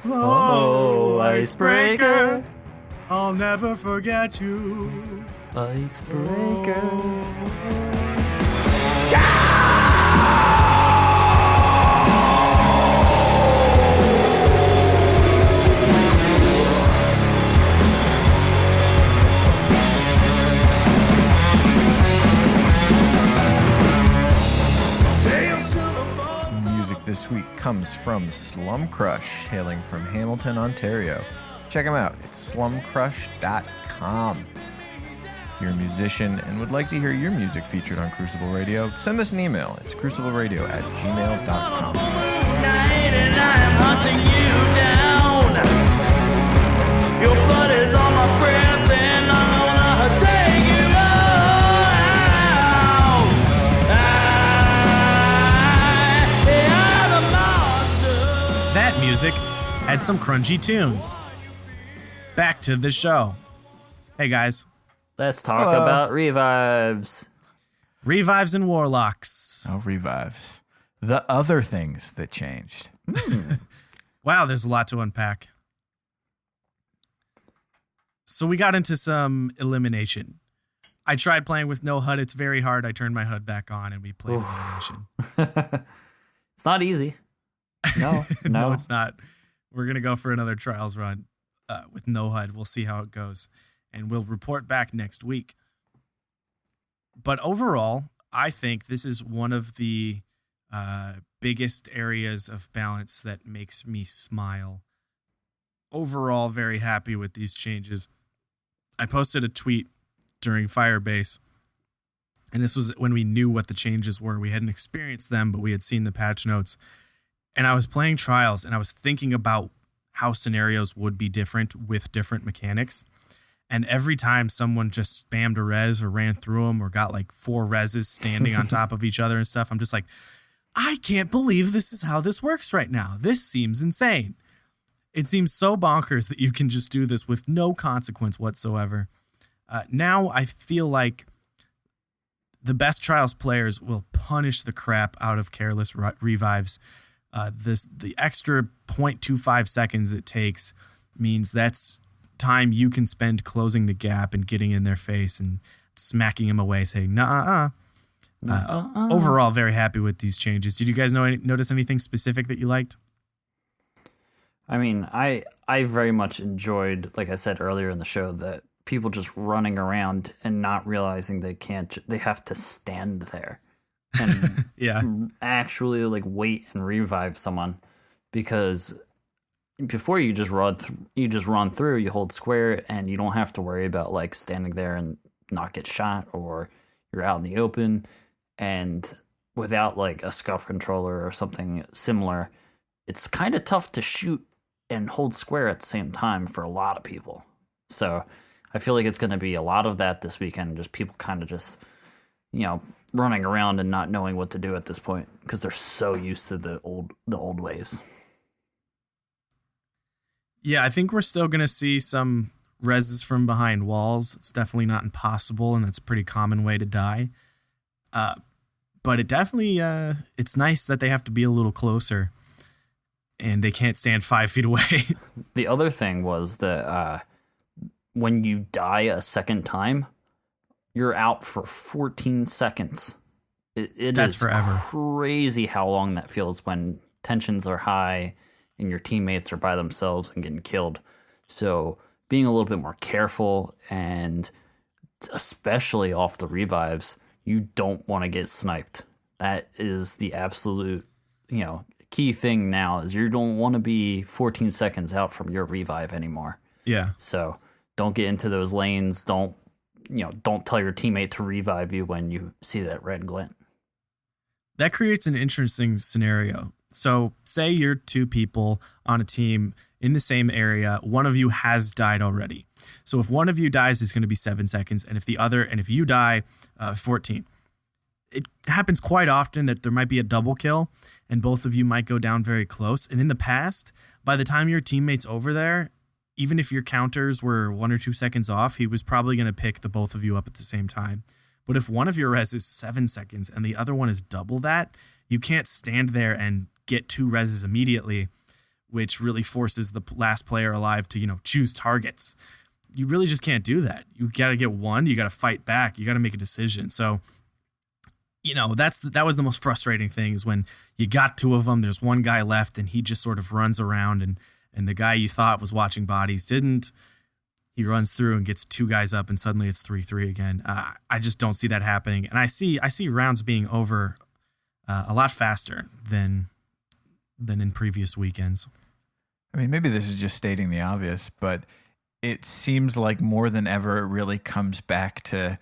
Oh, icebreaker. I'll never forget you. Icebreaker. Music this week comes from Slum Crush, hailing from Hamilton, Ontario. Check them out. It's slumcrush.com. If you're a musician and would like to hear your music featured on Crucible Radio, send us an email. It's crucibleradio@gmail.com. And I am hunting you down. Your blood is on my breath, and I'm gonna take you out. I'm a monster. That music had some crunchy tunes. Back to the show. Hey guys, Let's talk about revives. revives and warlocks. Oh, revives. The other things that changed. Wow, there's a lot to unpack. So we got into some elimination. I tried playing with no HUD. It's very hard. I turned my HUD back on and we played elimination. It's not easy. No, No, it's not. We're going to go for another trials run with no HUD. We'll see how it goes. And we'll report back next week. But overall, I think this is one of the biggest areas of balance that makes me smile. Overall, very happy with these changes. I posted a tweet during Firebase, and this was when we knew what the changes were. We hadn't experienced them, but we had seen the patch notes. And I was playing trials, and I was thinking about how scenarios would be different with different mechanics. And every time someone just spammed a res or ran through them or got like 4 reses standing on top of each other and stuff, I'm just like, I can't believe this is how this works right now. This seems insane. It seems so bonkers that you can just do this with no consequence whatsoever. Now I feel like the best trials players will punish the crap out of careless revives. The extra 0.25 seconds it takes means that's time you can spend closing the gap and getting in their face and smacking them away, saying, nah. Overall, very happy with these changes. Did you guys notice anything specific that you liked? I mean, I very much enjoyed, like I said earlier in the show, that people just running around and not realizing they have to stand there and Yeah. actually like wait and revive someone, because before you just run through, you hold square and you don't have to worry about like standing there and not get shot, or you're out in the open. And without like a scuff controller or something similar, it's kind of tough to shoot and hold square at the same time for a lot of people. So I feel like it's going to be a lot of that this weekend. Just people kind of just, running around and not knowing what to do at this point because they're so used to the old ways. Yeah, I think we're still going to see some reses from behind walls. It's definitely not impossible, and that's a pretty common way to die. But it definitely, it's nice that they have to be a little closer, and they can't stand 5 feet away. The other thing was that when you die a second time, you're out for 14 seconds. That's is forever. Crazy how long that feels when tensions are high and your teammates are by themselves and getting killed. So being a little bit more careful, and especially off the revives, you don't want to get sniped. That is the absolute, key thing now, is you don't want to be 14 seconds out from your revive anymore. Yeah. So don't get into those lanes. Don't tell your teammate to revive you when you see that red glint. That creates an interesting scenario. So say you're two people on a team in the same area. One of you has died already. So if one of you dies, it's going to be 7 seconds. And if you die, 14. It happens quite often that there might be a double kill and both of you might go down very close. And in the past, by the time your teammate's over there, even if your counters were 1 or 2 seconds off, he was probably going to pick the both of you up at the same time. But if one of your res is 7 seconds and the other one is double that, you can't stand there and get 2 reses immediately, which really forces the last player alive to, choose targets. You really just can't do that. You got to get one, you got to fight back, you got to make a decision. So, that was the most frustrating thing is when you got 2 of them, there's one guy left and he just sort of runs around and the guy you thought was watching bodies didn't. He runs through and gets 2 guys up and suddenly it's 3-3 again. I just don't see that happening. And I see rounds being over a lot faster than in previous weekends. I mean, maybe this is just stating the obvious, but it seems like more than ever it really comes back to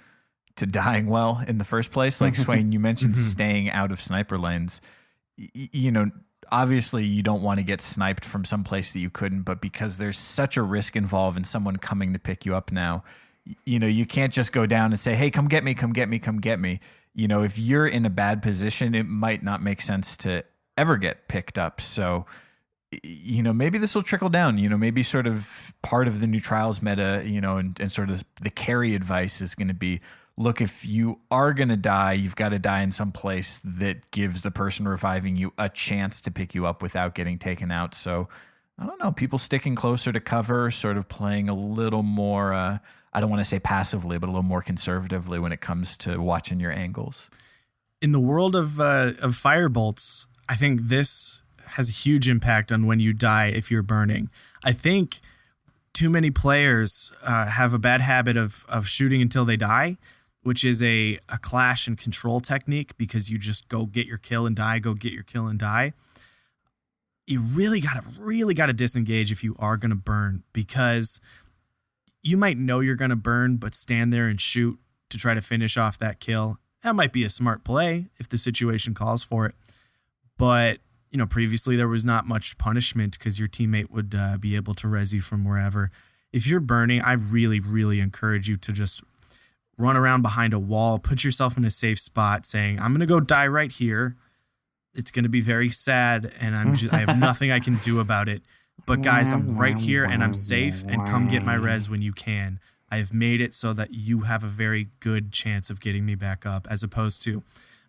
dying well in the first place. Like Swain, you mentioned staying out of sniper lanes. Obviously you don't want to get sniped from some place that you couldn't, but because there's such a risk involved in someone coming to pick you up now, you can't just go down and say, hey, come get me, come get me, come get me. If you're in a bad position, it might not make sense to ever get picked up. So, maybe this will trickle down, maybe sort of part of the new trials meta, and sort of the carry advice is going to be, look, if you are going to die, you've got to die in some place that gives the person reviving you a chance to pick you up without getting taken out. So, I don't know, people sticking closer to cover, sort of playing a little more, I don't want to say passively, but a little more conservatively when it comes to watching your angles. In the world of firebolts, I think this has a huge impact on when you die if you're burning. I think too many players have a bad habit of shooting until they die, which is a clash and control technique because you just go get your kill and die, go get your kill and die. You really gotta disengage if you are gonna burn, because you might know you're gonna burn, but stand there and shoot to try to finish off that kill. That might be a smart play if the situation calls for it. But, previously there was not much punishment because your teammate would be able to res you from wherever. If you're burning, I really, really encourage you to just run around behind a wall, put yourself in a safe spot saying, I'm going to go die right here. It's going to be very sad and I have nothing I can do about it. But guys, I'm right here and I'm safe, and come get my res when you can. I've made it so that you have a very good chance of getting me back up, as opposed to,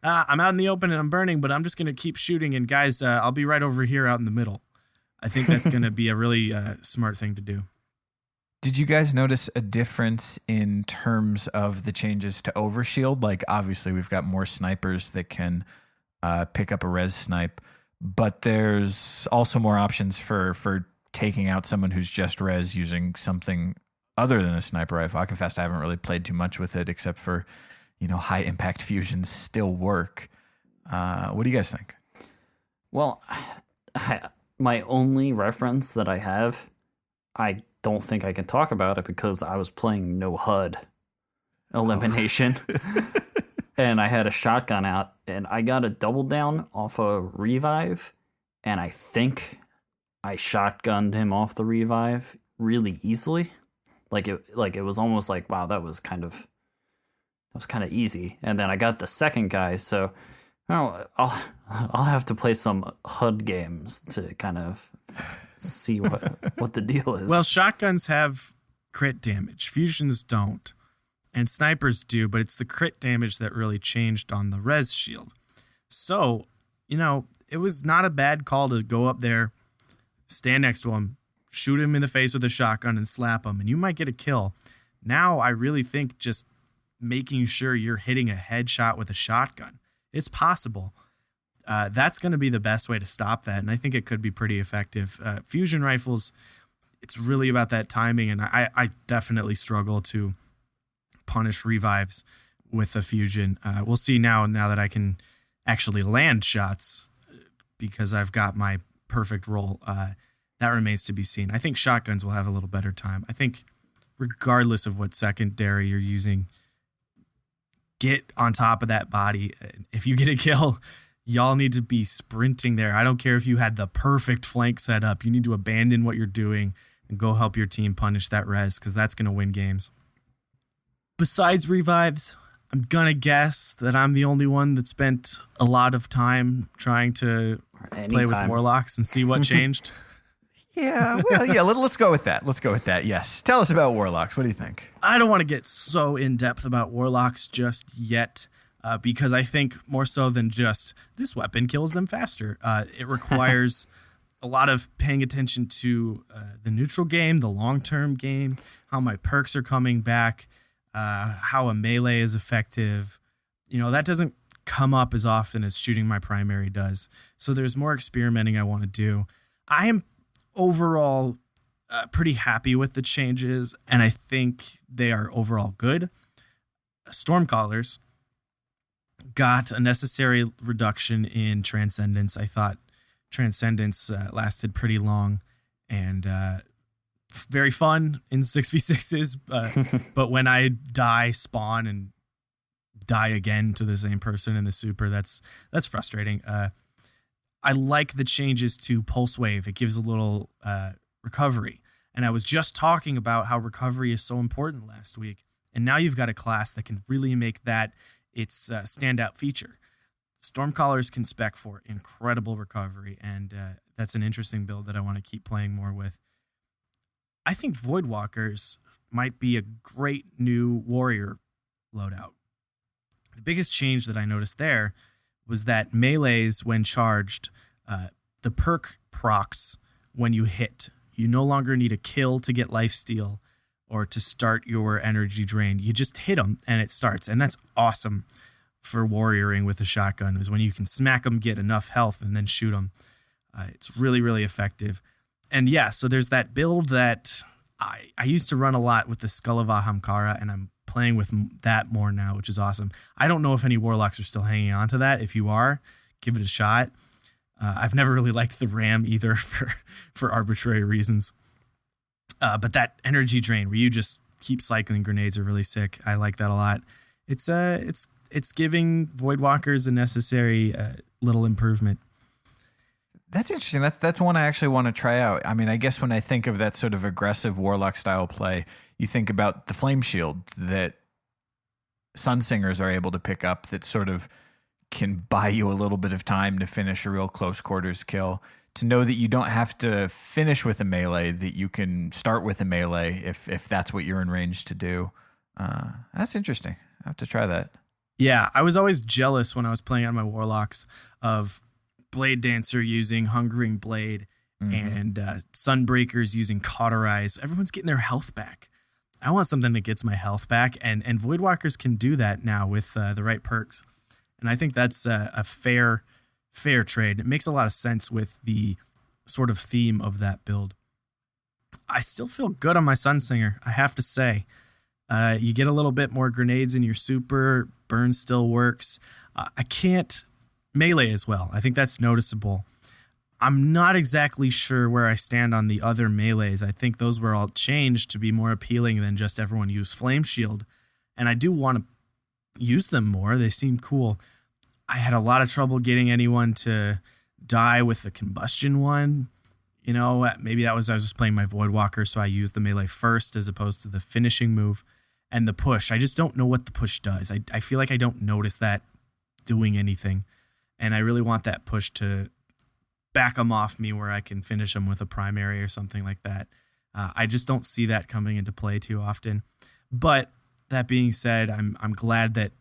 I'm out in the open and I'm burning, but I'm just going to keep shooting. And guys, I'll be right over here out in the middle. I think that's going to be a really smart thing to do. Did you guys notice a difference in terms of the changes to overshield? Like, obviously we've got more snipers that can pick up a res snipe, but there's also more options for taking out someone who's just res using something other than a sniper rifle. I confess I haven't really played too much with it, except for, high impact fusions still work. What do you guys think? Well, my only reference that I have, I don't think I can talk about it because I was playing no HUD elimination. And I had a shotgun out, and I got a double down off a revive, and I think I shotgunned him off the revive really easily. Like it was almost like, wow, that was kind of easy. And then I got the second guy, so I'll have to play some HUD games to kind of see what the deal is. Well, shotguns have crit damage. Fusions don't. And snipers do, but it's the crit damage that really changed on the res shield. So, it was not a bad call to go up there, stand next to him, shoot him in the face with a shotgun and slap him, and you might get a kill. Now, I really think just making sure you're hitting a headshot with a shotgun, it's possible. That's going to be the best way to stop that, and I think it could be pretty effective. Fusion rifles, it's really about that timing, and I definitely struggle to punish revives with a fusion. We'll see now that I can actually land shots because I've got my perfect roll. That remains to be seen. I think shotguns will have a little better time. I think regardless of what secondary you're using, get on top of that body. If you get a kill, y'all need to be sprinting there. I don't care if you had the perfect flank set up. You need to abandon what you're doing and go help your team punish that res, because that's going to win games. Besides revives, I'm going to guess that I'm the only one that spent a lot of time trying to play with Warlocks and see what changed. Yeah, well, yeah, let's go with that. Let's go with that, yes. Tell us about Warlocks. What do you think? I don't want to get so in-depth about Warlocks just yet, because I think more so than just this weapon kills them faster. It requires a lot of paying attention to the neutral game, the long-term game, how my perks are coming back, how a melee is effective. That doesn't come up as often as shooting my primary does. So there's more experimenting I want to do. I am overall pretty happy with the changes, and I think they are overall good. Stormcallers got a necessary reduction in Transcendence. I thought Transcendence lasted pretty long and very fun in 6v6s, but when I die, spawn, and die again to the same person in the super, that's frustrating. I like the changes to Pulse Wave. It gives a little recovery. And I was just talking about how recovery is so important last week. And now you've got a class that can really make that its standout feature. Stormcallers can spec for incredible recovery, and that's an interesting build that I want to keep playing more with. I think Voidwalkers might be a great new warrior loadout. The biggest change that I noticed there was that melees, when charged, the perk procs when you hit. You no longer need a kill to get lifesteal or to start your energy drain. You just hit them and it starts. And that's awesome for warrioring with a shotgun, is when you can smack them, get enough health, and then shoot them. It's really, really effective. And yeah, so there's that build that I used to run a lot with the Skull of Ahamkara, and I'm playing with that more now, which is awesome. I don't know if any Warlocks are still hanging on to that. If you are, give it a shot. I've never really liked the Ram either for arbitrary reasons. But that energy drain where you just keep cycling grenades are really sick. I like that a lot. It's giving Voidwalkers a necessary little improvement. That's interesting. That's one I actually want to try out. I mean, I guess when I think of that sort of aggressive Warlock style play, you think about the Flame Shield that Sunsingers are able to pick up that sort of can buy you a little bit of time to finish a real close quarters kill. To know that you don't have to finish with a melee, that you can start with a melee if that's what you're in range to do. That's interesting. I have to try that. Yeah, I was always jealous when I was playing on my Warlocks of Blade Dancer using Hungering Blade and Sunbreakers using Cauterize. Everyone's getting their health back. I want something that gets my health back, and Voidwalkers can do that now with the right perks. And I think that's a fair trade. It makes a lot of sense with the sort of theme of that build. I still feel good on my Sunsinger, I have to say. You get a little bit more grenades in your super. Burn still works. I can't melee as well. I think that's noticeable. I'm not exactly sure where I stand on the other melees. I think those were all changed to be more appealing than just everyone use Flame Shield. And I do want to use them more. They seem cool. I had a lot of trouble getting anyone to die with the combustion one. Maybe that was I was just playing my Voidwalker, so I used the melee first as opposed to the finishing move. And the push, I just don't know what the push does. I feel like I don't notice that doing anything. And I really want that push to back them off me where I can finish them with a primary or something like that. I just don't see that coming into play too often. But that being said, I'm glad that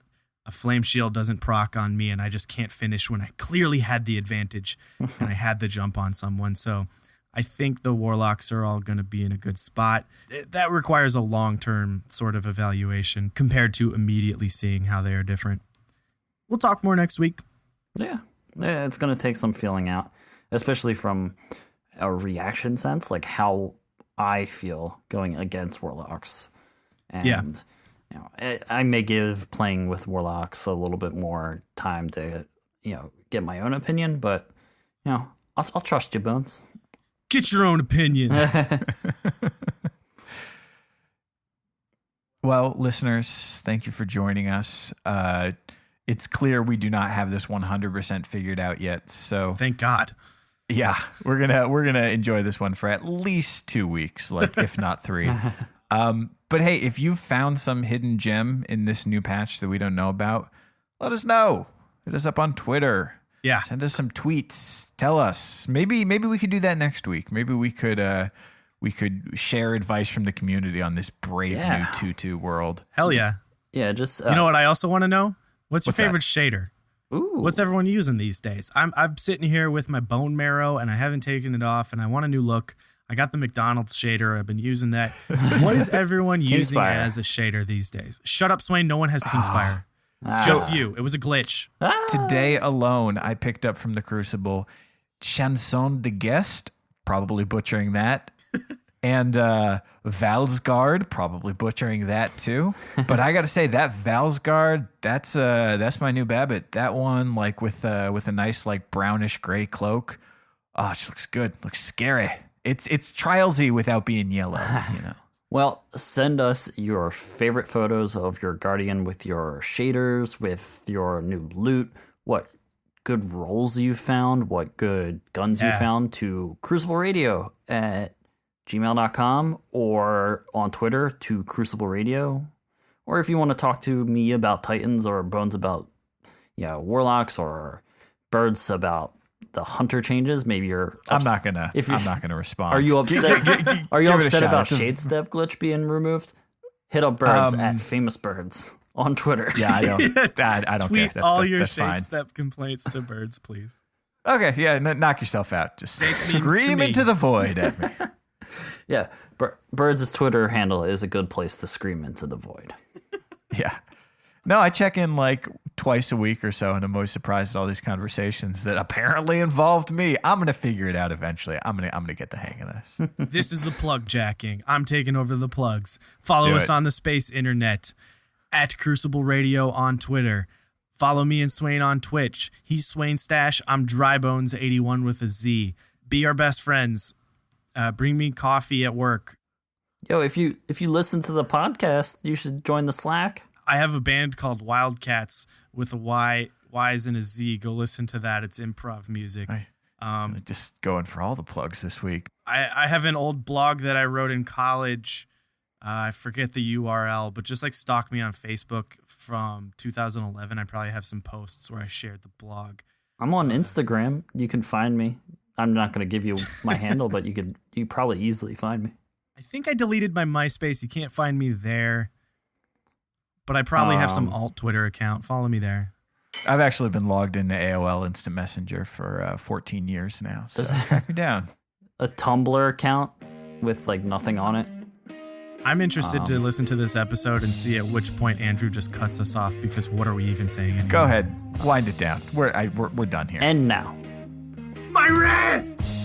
a Flame Shield doesn't proc on me and I just can't finish when I clearly had the advantage and I had the jump on someone. So I think the Warlocks are all going to be in a good spot. That requires a long-term sort of evaluation compared to immediately seeing how they are different. We'll talk more next week. Yeah, it's going to take some feeling out, especially from a reaction sense, like how I feel going against Warlocks. And I may give playing with Warlocks a little bit more time to, get my own opinion, but, I'll trust you, Bones. Get your own opinion. Well, listeners, thank you for joining us. it's clear we do not have this 100% figured out yet. So Thank God. yeah, we're gonna enjoy this one for at least 2 weeks, like if not 3. But hey, if you've found some hidden gem in this new patch that we don't know about, let us know. Hit us up on Twitter. Yeah. Send us some tweets. Tell us. Maybe we could do that next week. Maybe we could share advice from the community on this brave new 2-2 world. Hell yeah. Yeah, just You know what I also want to know? What's your What's that? favorite shader? Ooh. What's everyone using these days? I'm sitting here with my bone marrow and I haven't taken it off and I want a new look. I got the McDonald's shader. I've been using that. What is everyone using Kingspire. as a shader these days? Shut up, Swain. No one has Kingspire. It's just you. It was a glitch. Today alone, I picked up from the Crucible Chanson de Guest, probably butchering that, and Valsgard, probably butchering that too. But I got to say that Valsgard, that's my new Babbitt. That one, like with a nice like brownish gray cloak. Oh, it just looks good. Looks scary. It's trialsy without being yellow. You know. Well, send us your favorite photos of your Guardian with your shaders, with your new loot, what good rolls you found, what good guns you found to Crucible Radio at gmail.com or on Twitter to Crucible Radio. Or if you want to talk to me about Titans or Bones about Warlocks or Birds about the hunter changes, maybe you're I'm not gonna respond. Are you upset? Are you give it a upset shot. about Shade Step glitch being removed? Hit up Birds at Famous Birds on Twitter. Yeah, I don't. I don't Tweet care. all your that's shade fine. step complaints to Birds, please. Okay, yeah, knock yourself out. Just Fake memes to scream me. into the void at me. Yeah, Birds' Twitter handle is a good place to scream into the void. Yeah. No, I check in like twice a week or so, and I'm always surprised at all these conversations that apparently involved me. I'm gonna figure it out eventually. I'm gonna get the hang of this. This is the plug jacking. I'm taking over the plugs. Follow Do us it. on the space internet at Crucible Radio on Twitter. Follow me and Swain on Twitch. He's Swain Stash. I'm Drybones81 with a Z. Be our best friends. Bring me coffee at work. Yo, if you listen to the podcast, you should join the Slack. I have a band called Wildcats with a Y, Y's and a Z. Go listen to that. It's improv music. I'm just going for all the plugs this week. I have an old blog that I wrote in college. I forget the URL, but just like stalk me on Facebook from 2011. I probably have some posts where I shared the blog. I'm on Instagram. You can find me. I'm not going to give you my handle, but you probably easily find me. I think I deleted my MySpace. You can't find me there. But I probably have some alt Twitter account. Follow me there. I've actually been logged into AOL Instant Messenger for 14 years now. So track me down. A Tumblr account with like nothing on it. I'm interested to listen to this episode and see at which point Andrew just cuts us off because what are we even saying anymore? Go ahead, wind it down. We're done here. And now. My wrists!